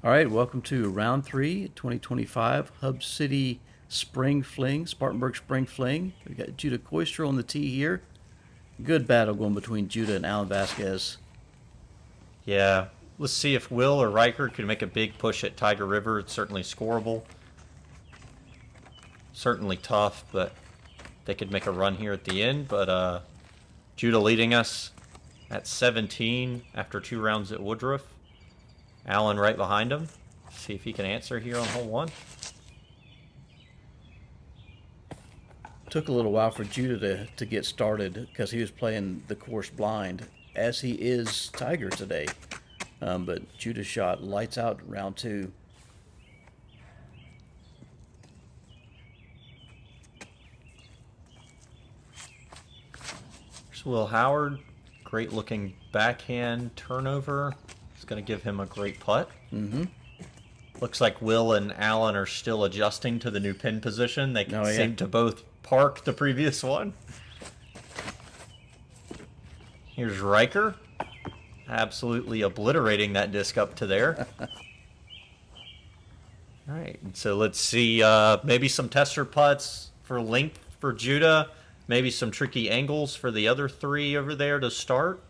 All right, welcome to round 3, 2025 Hub City Spring Fling, Spartanburg Spring Fling. We got Judah Kooistra on the tee here. Good battle going between Judah and Alan Vazquez. Yeah, let's see if Will or Ryker can make a big push at Tyger River. It's certainly scoreable. Certainly tough, but they could make a run here at the end. But Judah leading us at 17 after 2 rounds at Woodruff. Alan right behind him. See if he can answer here on hole 1. Took a little while for Judah to get started because he was playing the course blind, as he is Tyger today. But Judah shot lights out round 2. There's Will Howard. Great looking backhand turnover. It's going to give him a great putt. Looks like Will and Alan are still adjusting to the new pin position. They seem to both park the previous one. Here's Ryker. Absolutely obliterating that disc up to there. All right, so let's see maybe some tester putts for length for Judah. Maybe some tricky angles for the other 3 over there to start.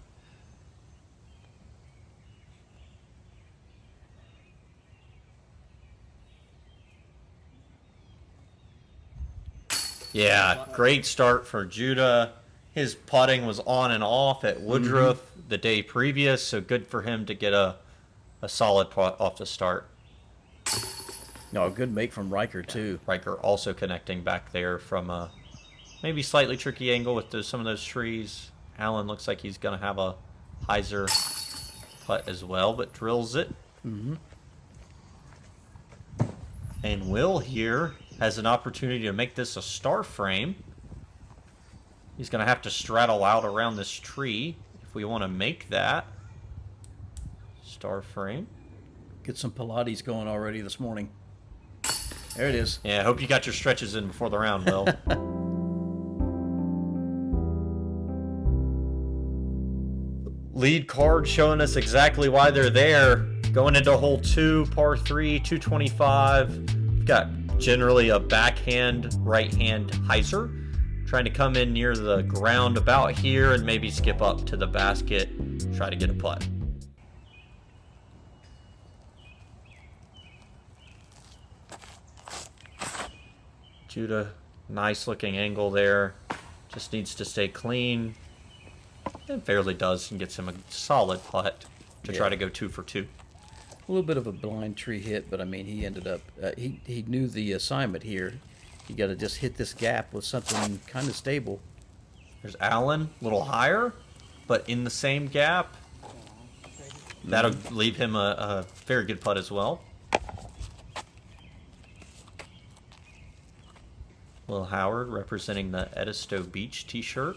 Yeah, great start for Judah. His putting was on and off at Woodruff the day previous, so good for him to get a solid putt off the start. No, good make from Ryker, too. Ryker also connecting back there from a maybe slightly tricky angle with some of those trees. Alan looks like he's going to have a hyzer putt as well, but drills it. And Will here has an opportunity to make this a star frame. He's going to have to straddle out around this tree if we want to make that star frame. Get some Pilates going already this morning. There it is. Yeah, I hope you got your stretches in before the round, Will. Lead card showing us exactly why they're there. Going into hole 2, par 3, 225. We've got generally a backhand, right-hand hyzer. Trying to come in near the ground about here and maybe skip up to the basket. Try to get a putt. Judah, nice looking angle there. Just needs to stay clean. And fairly does and gets him a solid putt to try to go 2 for 2. A little bit of a blind tree hit, but I mean, he ended up, he knew the assignment here. You got to just hit this gap with something kind of stable. There's Alan, a little higher, but in the same gap. That'll leave him a very good putt as well. Will Howard representing the Edisto Beach t-shirt.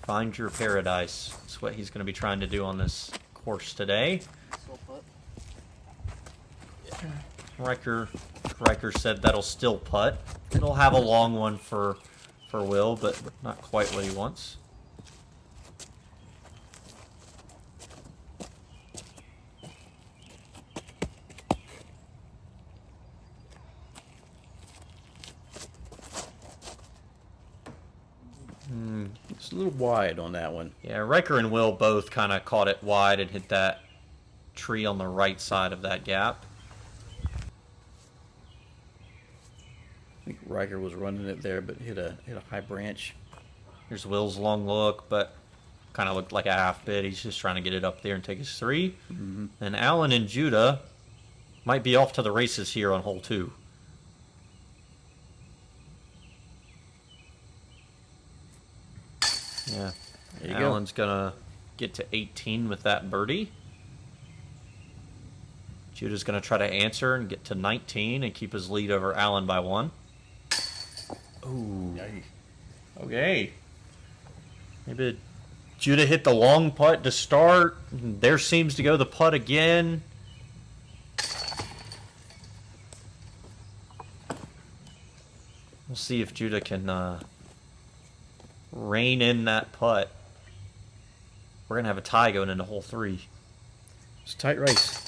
Find your paradise. That's what he's going to be trying to do on this course today. Ryker said that'll still putt. It'll have a long one for Will, but not quite what he wants. It's a little wide on that one. Yeah, Ryker and Will both kind of caught it wide and hit that tree on the right side of that gap. I think Ryker was running it there, but hit a high branch. Here's Will's long look, but kind of looked like a half bit. He's just trying to get it up there and take his 3. And Alan and Judah might be off to the races here on hole 2. Yeah, Alan's gonna get to 18 with that birdie. Judah's gonna try to answer and get to 19 and keep his lead over Alan by 1. Ooh. Okay. Maybe Judah hit the long putt to start. There seems to go the putt again. We'll see if Judah can rein in that putt. We're going to have a tie going into hole 3. It's a tight race.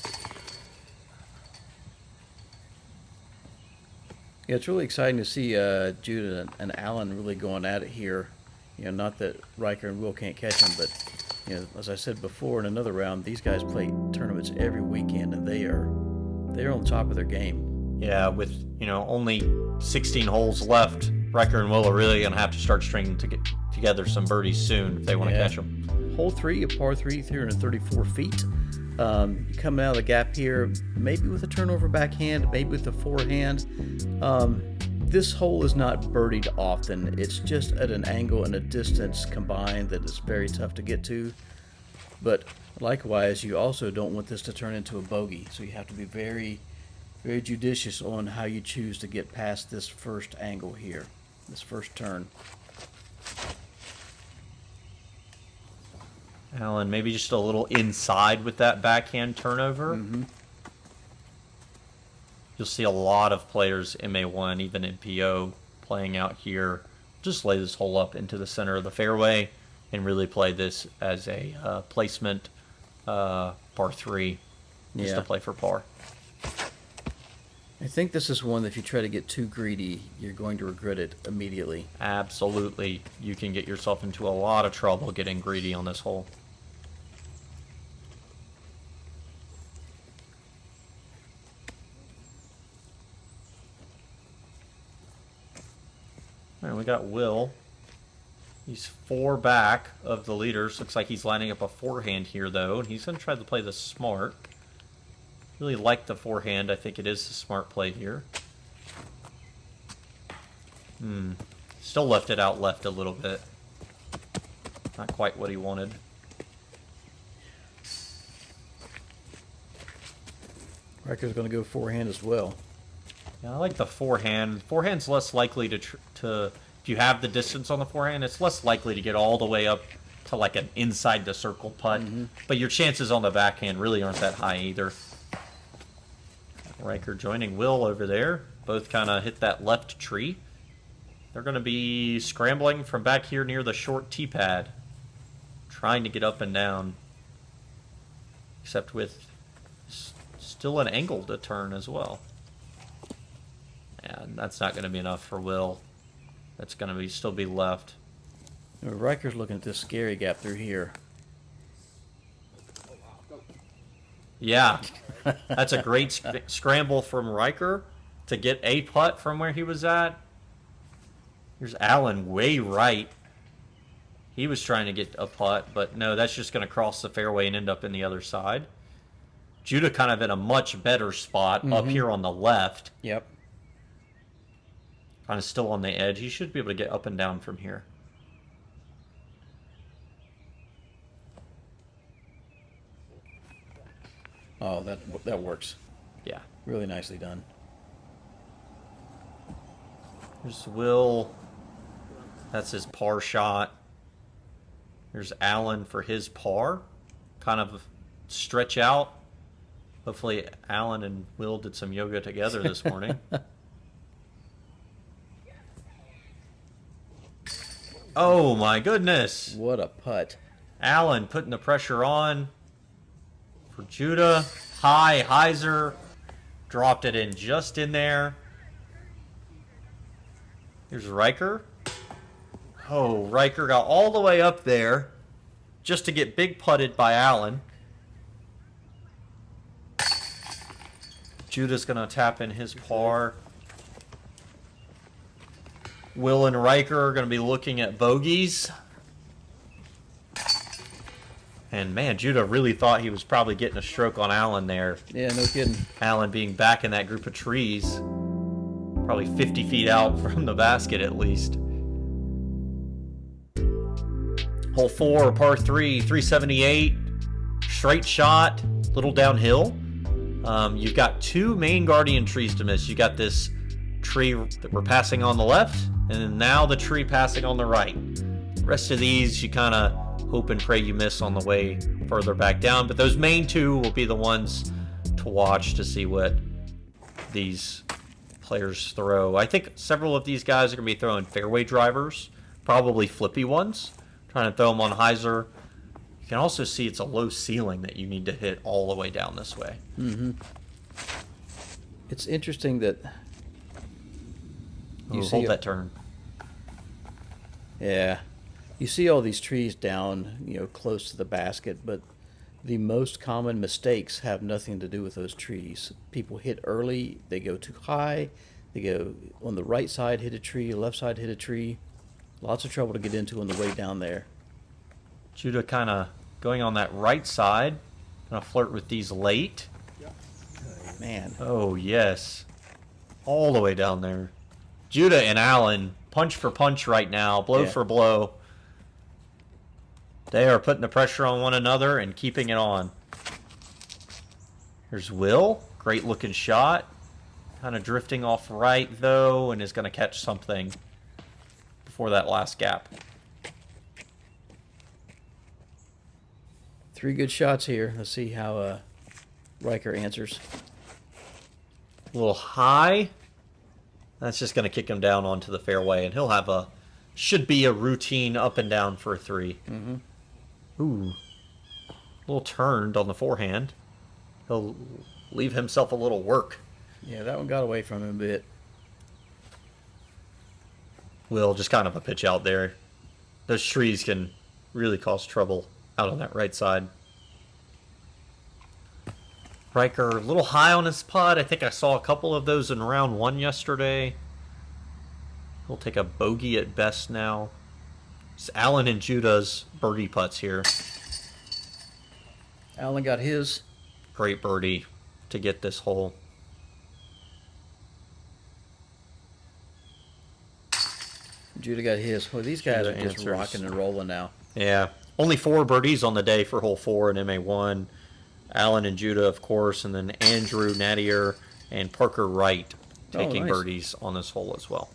Yeah, it's really exciting to see Judah and Allen really going at it here. You know, not that Ryker and Will can't catch them, but you know, as I said before in another round, these guys play tournaments every weekend, and they're on top of their game. Yeah, with only 16 holes left, Ryker and Will are really gonna have to start stringing together some birdies soon if they want to catch them. Hole 3, a par 3, 334 feet. Coming out of the gap here, maybe with a turnover backhand, maybe with a forehand. This hole is not birdied often. It's just at an angle and a distance combined that is very tough to get to. But likewise, you also don't want this to turn into a bogey. So you have to be very, very judicious on how you choose to get past this first angle here, this first turn. Allen, maybe just a little inside with that backhand turnover. Mm-hmm. You'll see a lot of players, MA1, even MPO, playing out here. Just lay this hole up into the center of the fairway and really play this as a placement par 3, just to play for par. I think this is one that if you try to get too greedy, you're going to regret it immediately. Absolutely. You can get yourself into a lot of trouble getting greedy on this hole. All right, we got Will. He's 4 back of the leaders. Looks like he's lining up a forehand here, though, and he's going to try to play this smart. Really like the forehand. I think it is the smart play here. Still left it out left a little bit. Not quite what he wanted. Ryker's going to go forehand as well. Yeah, I like the forehand. Forehand's less likely to if you have the distance on the forehand, it's less likely to get all the way up to like an inside the circle putt. But your chances on the backhand really aren't that high either. Ryker joining Will over there. Both kind of hit that left tree. They're going to be scrambling from back here near the short tee pad, trying to get up and down, except with still an angle to turn as well. And that's not going to be enough for Will. That's going to still be left. Ryker's looking at this scary gap through here. Yeah, that's a great scramble from Ryker to get a putt from where he was at. Here's Allen way right. He was trying to get a putt, but no, that's just going to cross the fairway and end up in the other side. Judah kind of in a much better spot up here on the left. Yep. Kind of still on the edge. He should be able to get up and down from here. Oh, that works. Yeah. Really nicely done. Here's Will. That's his par shot. Here's Allen for his par. Kind of stretch out. Hopefully Allen and Will did some yoga together this morning. Oh my goodness. What a putt. Allen putting the pressure on for Judah. High hyzer. Dropped it in just in there. Here's Ryker. Oh, Ryker got all the way up there just to get big putted by Allen. Judah's going to tap in his par. Will and Ryker are going to be looking at bogeys. And man, Judah really thought he was probably getting a stroke on Allen there. Yeah, no kidding. Allen being back in that group of trees. Probably 50 feet out from the basket at least. Hole 4, par 3, 378. Straight shot, little downhill. You've got 2 main guardian trees to miss. You got this tree that we're passing on the left, and then now the tree passing on the right. The rest of these you kind of hope and pray you miss on the way further back down, but those main 2 will be the ones to watch to see what these players throw. I think several of these guys are going to be throwing fairway drivers, probably flippy ones, trying to throw them on hyzer. can also see it's a low ceiling that you need to hit all the way down this way. Mm-hmm. It's interesting that you hold that turn. Yeah. You see all these trees down, close to the basket, but the most common mistakes have nothing to do with those trees. People hit early, they go too high, they go on the right side, hit a tree, left side, hit a tree. Lots of trouble to get into on the way down there. Judah kind of going on that right side, gonna flirt with these late. Man. Oh, yes. All the way down there. Judah and Allen, punch for punch right now, blow for blow. They are putting the pressure on one another and keeping it on. Here's Will. Great looking shot. Kind of drifting off right, though, and is going to catch something before that last gap. 3 good shots here. Let's see how Ryker answers. A little high. That's just going to kick him down onto the fairway, and he'll have should be a routine up and down for a 3. Mm-hmm. Ooh. A little turned on the forehand. He'll leave himself a little work. Yeah, that one got away from him a bit. Will, just kind of a pitch out there. Those trees can really cause trouble out on that right side. Ryker, a little high on his putt. I think I saw a couple of those in round 1 yesterday. He'll take a bogey at best now. It's Allen and Judah's birdie putts here. Allen got his. Great birdie to get this hole. Judah got his. Well, these guys Judah are just answers. rocking and rolling now. Yeah. Only 4 birdies on the day for hole 4 in MA1. Allen and Judah, of course, and then Andrew Nadier and Parker Wright taking nice. birdies on this hole as well.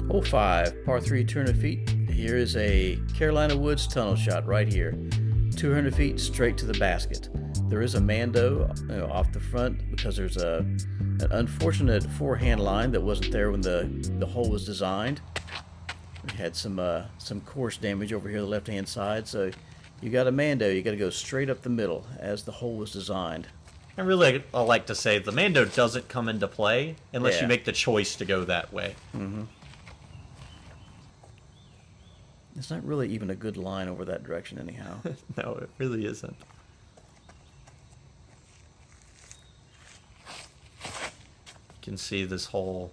Hole 5, par 3, 200 feet. Here is a Carolina Woods tunnel shot right here. 200 feet straight to the basket. There is a Mando off the front because there's an unfortunate forehand line that wasn't there when the hole was designed. We had some course damage over here on the left-hand side, so you got a Mando. You got to go straight up the middle as the hole was designed. I really like to say the Mando doesn't come into play unless you make the choice to go that way. Mm-hmm. It's not really even a good line over that direction anyhow. No, it really isn't. You can see this hole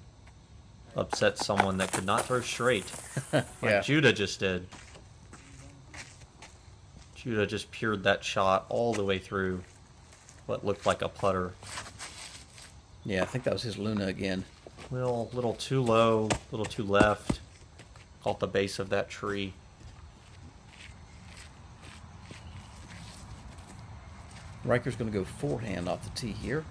upset someone that could not throw straight. Like Judah just did. Judah just pured that shot all the way through what looked like a putter. Yeah, I think that was his Luna again. Little too low, little too left. Caught the base of that tree. Ryker's going to go forehand off the tee here.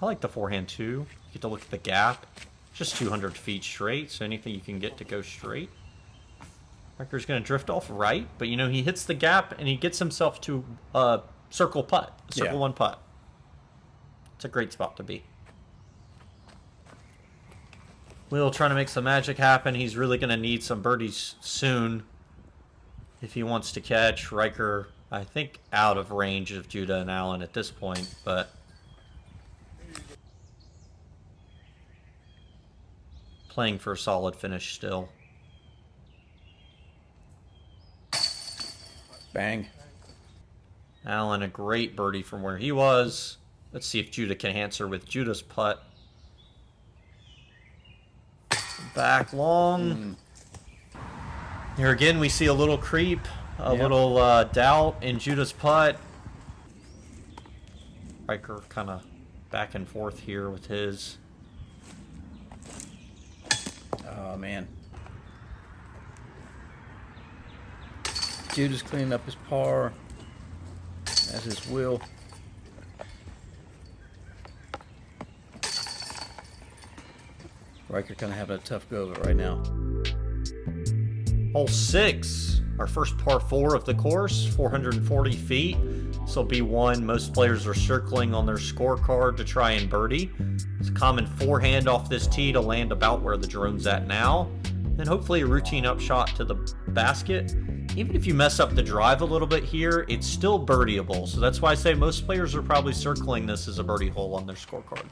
I like the forehand too. You get to look at the gap. Just 200 feet straight, so anything you can get to go straight. Ryker's going to drift off right, but he hits the gap and he gets himself to a circle putt, circle 1 putt. It's a great spot to be. Will trying to make some magic happen. He's really going to need some birdies soon if he wants to catch. Ryker, I think, out of range of Judah and Allen at this point, but playing for a solid finish still. Bang. Allen, a great birdie from where he was. Let's see if Judah can answer with Judah's putt. Back long. Here again, we see a little creep, a little doubt in Judah's putt. Ryker kind of back and forth here with his. Oh, man. Judah's cleaning up his par, as is Will. Ryker kind of having a tough go of it right now. Hole 6, our first par 4 of the course, 440 feet. This will be one most players are circling on their scorecard to try and birdie. It's a common forehand off this tee to land about where the drone's at now. And hopefully a routine upshot to the basket. Even if you mess up the drive a little bit here, it's still birdieable. So that's why I say most players are probably circling this as a birdie hole on their scorecard.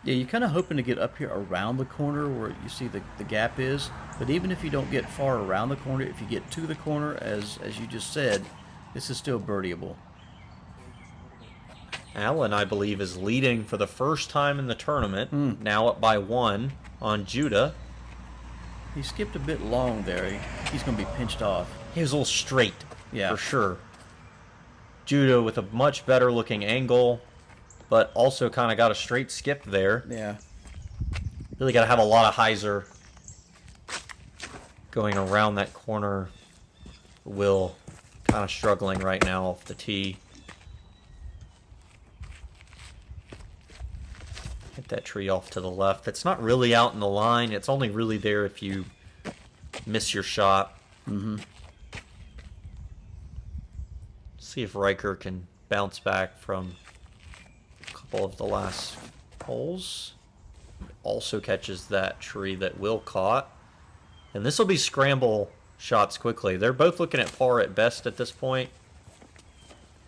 Yeah, you're kind of hoping to get up here around the corner where you see the gap is. But even if you don't get far around the corner, if you get to the corner, as you just said, this is still birdieable. Allen, I believe, is leading for the first time in the tournament. Now up by 1 on Judah. He skipped a bit long there. He's going to be pinched off. He was a little straight, yeah, for sure. Judah with a much better looking angle, but also kind of got a straight skip there. Yeah. Really got to have a lot of hyzer going around that corner. Will kind of struggling right now off the tee. Hit that tree off to the left. It's not really out in the line. It's only really there if you miss your shot. See if Ryker can bounce back from a couple of the last holes. Also catches that tree that Will caught. And this will be scramble shots quickly. They're both looking at par at best at this point.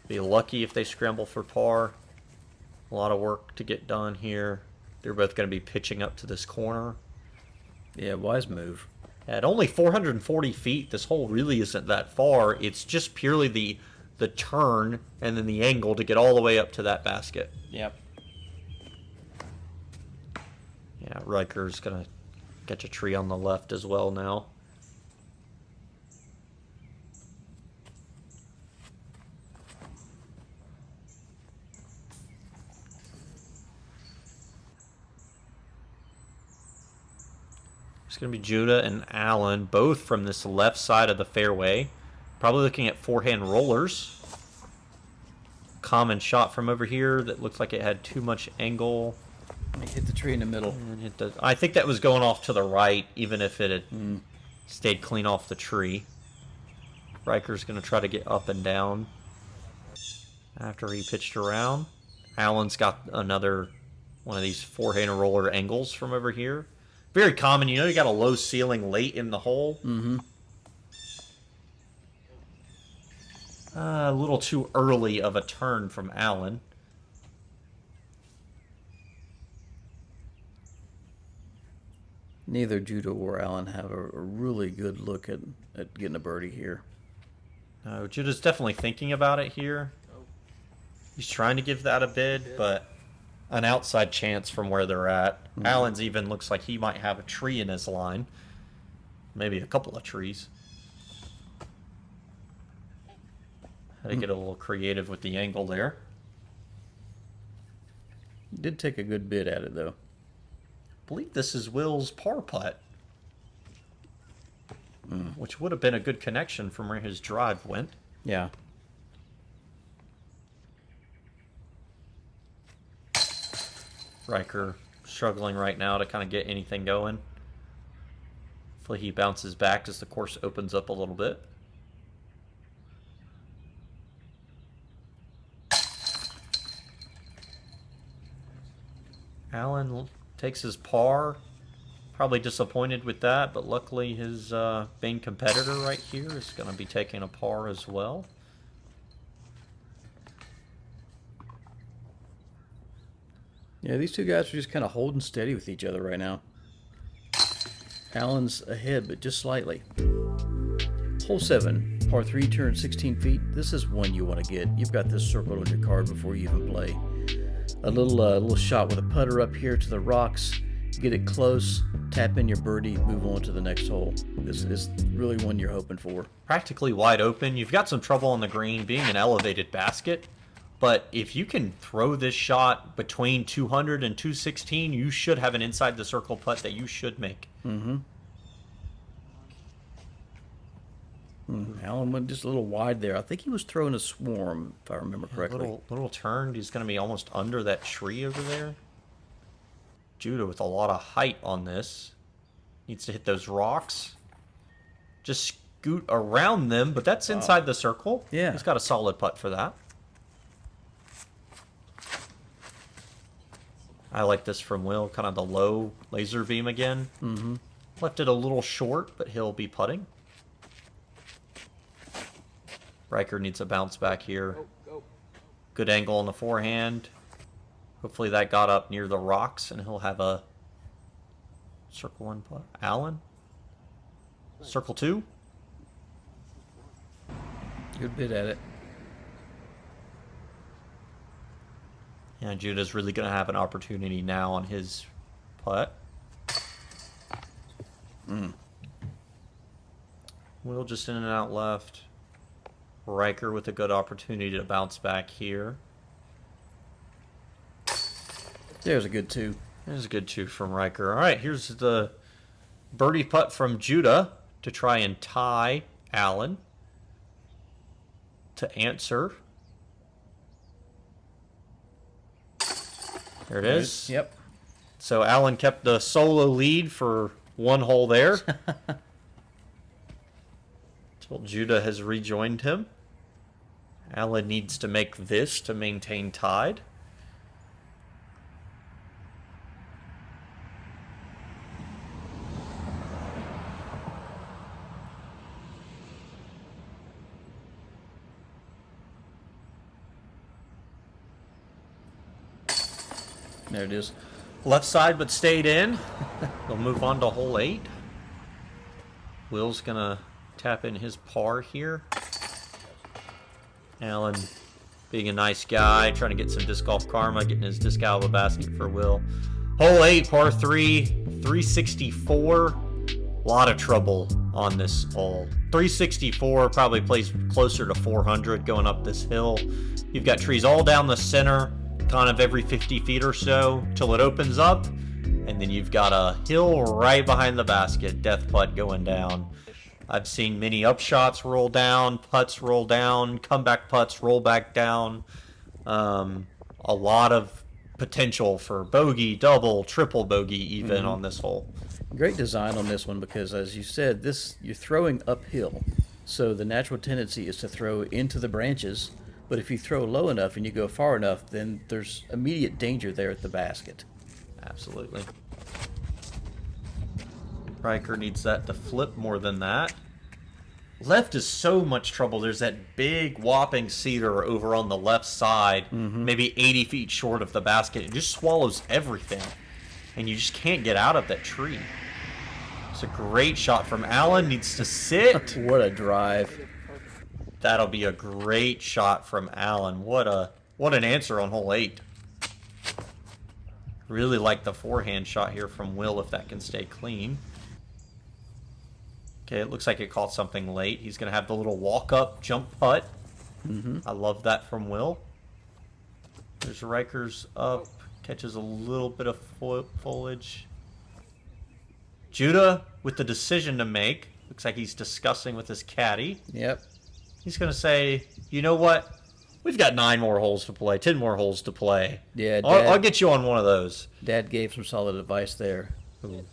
Be lucky if they scramble for par. A lot of work to get done here. They're both going to be pitching up to this corner. Yeah, wise move. At only 440 feet, this hole really isn't that far. It's just purely the turn and then the angle to get all the way up to that basket. Yep. Yeah, Ryker's going to catch a tree on the left as well now. It's going to be Judah and Allen, both from this left side of the fairway. Probably looking at forehand rollers. Common shot from over here that looked like it had too much angle. He hit the tree in the middle. And it does. I think that was going off to the right, even if it had stayed clean off the tree. Ryker's going to try to get up and down after he pitched around. Allen's got another one of these forehand roller angles from over here. Very common. You know, you got a low ceiling late in the hole. A little too early of a turn from Allen. Neither Judah or Allen have a really good look at getting a birdie here. No, Judah's definitely thinking about it here. He's trying to give that a bid, but an outside chance from where they're at. Allen's even looks like he might have a tree in his line. Maybe a couple of trees. Had to get a little creative with the angle there. Did take a good bid at it, though. I believe this is Will's par putt. Which would have been a good connection from where his drive went. Yeah. Ryker struggling right now to kind of get anything going. Hopefully he bounces back as the course opens up a little bit. Allen takes his par. Probably disappointed with that, but luckily his main competitor right here is going to be taking a par as well. Yeah, these two guys are just kind of holding steady with each other right now. Allen's ahead, but just slightly. Hole 7, par 3, turn 16 feet. This is one you want to get. You've got this circled on your card before you even play. A little shot with a putter up here to the rocks. Get it close, tap in your birdie, move on to the next hole. This is really one you're hoping for. Practically wide open. You've got some trouble on the green being an elevated basket. But if you can throw this shot between 200 and 216, you should have an inside the circle putt that you should make. Allen went just a little wide there. I think he was throwing a swarm, if I remember correctly. Little turned. He's going to be almost under that tree over there. Judah with a lot of height on this. Needs to hit those rocks. Just scoot around them, but that's inside the circle. Yeah. He's got a solid putt for that. I like this from Will, kind of the low laser beam again. Mm-hmm. Left it a little short, but he'll be putting. Ryker needs a bounce back here. Good angle on the forehand. Hopefully that got up near the rocks, and he'll have a circle 1 putt. Allen? Circle 2? Good bit at it. Yeah, Judah's really going to have an opportunity now on his putt. Will just in and out left. Ryker with a good opportunity to bounce back here. There's a good 2. There's a good 2 from Ryker. All right, here's the birdie putt from Judah to try and tie Allen to answer. There it is. Yep. So Allen kept the solo lead for 1 hole there. Till Judah has rejoined him. Allen needs to make this to maintain tied. There it is. Left side, but stayed in. We'll move on to hole 8. Will's gonna tap in his par here. Allen being a nice guy, trying to get some disc golf karma, getting his disc out of the basket for Will. Hole 8, par 3, 364. A lot of trouble on this hole. 364 probably plays closer to 400 going up this hill. You've got trees all down the center, kind of every 50 feet or so till it opens up, and then you've got a hill right behind the basket. Death putt going down. I've seen many upshots roll down, putts roll down, comeback putts roll back down. A lot of potential for bogey, double, triple bogey even on this hole. Great design on this one because, as you said, you're throwing uphill, so the natural tendency is to throw into the branches. But if you throw low enough and you go far enough, then there's immediate danger there at the basket. Absolutely. Ryker needs that to flip more than that. Left is so much trouble. There's that big whopping cedar over on the left side, maybe 80 feet short of the basket. It just swallows everything, and you just can't get out of that tree. It's a great shot from Allen. Needs to sit. What a drive. That'll be a great shot from Allen. What an answer on hole 8. Really like the forehand shot here from Will if that can stay clean. Okay, it looks like it caught something late. He's going to have the little walk-up jump putt. I love that from Will. There's Ryker's up. Catches a little bit of foliage. Judah with the decision to make. Looks like he's discussing with his caddy. Yep. He's going to say, you know what? We've got 9 more holes to play, 10 more holes to play. Yeah, I'll get you on one of those. Dad gave some solid advice there. Ooh.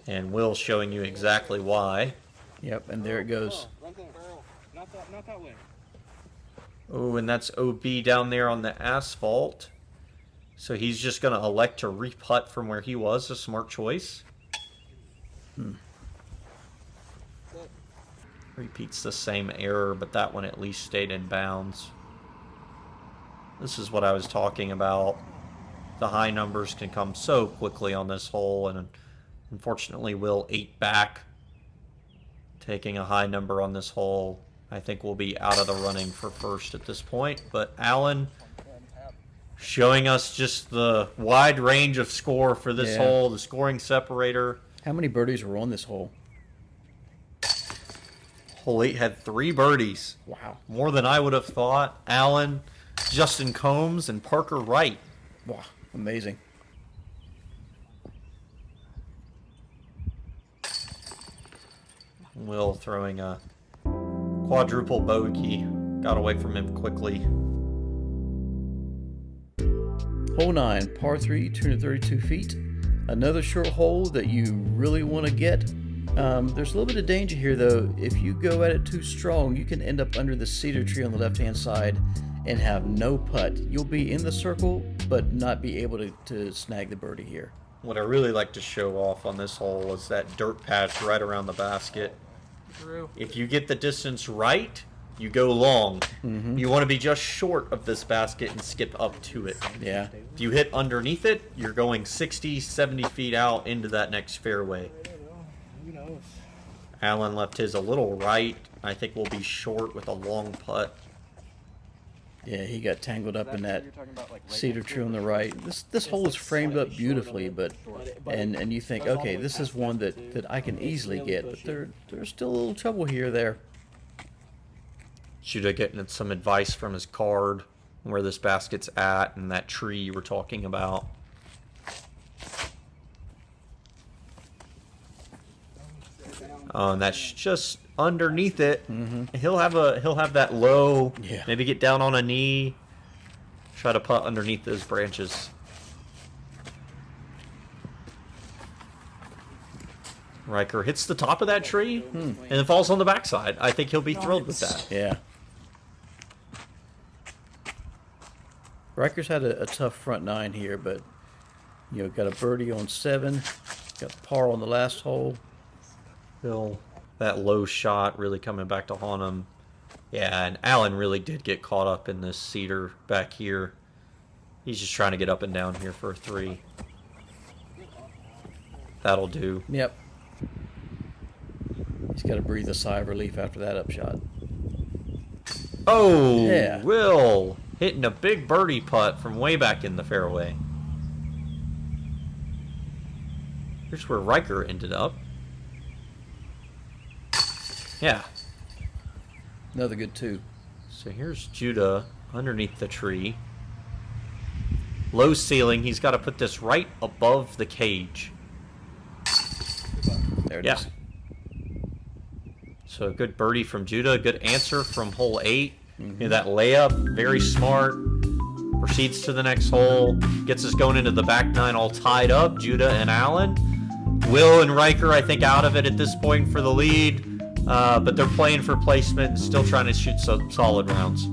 And Will's showing you exactly why. Yep, and there it goes. Not that way. Oh, and that's OB down there on the asphalt. So he's just going to elect to re-putt from where he was. A smart choice. Repeats the same error, but that one at least stayed in bounds. This is what I was talking about. The high numbers can come so quickly on this hole, and unfortunately Will 8 back. Taking a high number on this hole, I think we'll be out of the running for first at this point. But Allen showing us just the wide range of score for this hole, the scoring separator. How many birdies were on this hole? Hole 8 had 3 birdies. Wow. More than I would have thought. Allen, Justin Combs, and Parker Wright. Wow. Amazing. Will throwing a quadruple bogey. Got away from him quickly. Hole 9, par 3, 232 feet. Another short hole that you really want to get. There's a little bit of danger here though. If you go at it too strong, you can end up under the cedar tree on the left-hand side and have no putt. You'll be in the circle, but not be able to snag the birdie here. What I really like to show off on this hole is that dirt patch right around the basket. If you get the distance right, you go long. You want to be just short of this basket and skip up to it. Yeah. If you hit underneath it, you're going 60, 70 feet out into that next fairway. Who knows? Alan left his a little right. I think we'll be short with a long putt. Yeah, he got tangled up in that You're talking about, like, right cedar next tree to on the right. This hole is framed up beautifully, but and you think, okay, this is one that I can easily get, but there's still a little trouble here there. Judah getting some advice from his card where this basket's at and that tree you were talking about. Oh, and that's just underneath it. He'll have that low. Yeah. Maybe get down on a knee. Try to putt underneath those branches. Ryker hits the top of that tree and then falls on the backside. I think he'll be thrilled with that. Yeah. Ryker's had a tough front nine here, but you know, got a birdie on 7, got par on the last hole. That low shot really coming back to haunt him. Yeah, and Alan really did get caught up in this cedar back here. He's just trying to get up and down here for a 3. That'll do. Yep. He's got to breathe a sigh of relief after that upshot. Oh, Yeah. Will hitting a big birdie putt from way back in the fairway. Here's where Ryker ended up. Yeah. Another good 2. So here's Judah underneath the tree. Low ceiling. He's got to put this right above the cage. There it Yeah. is. So a good birdie from Judah. Good answer from hole 8. You know, that layup, very smart. Proceeds to the next hole. Gets us going into the back 9 all tied up. Judah and Allen. Will and Ryker, I think, out of it at this point for the lead. But they're playing for placement and still trying to shoot some solid rounds.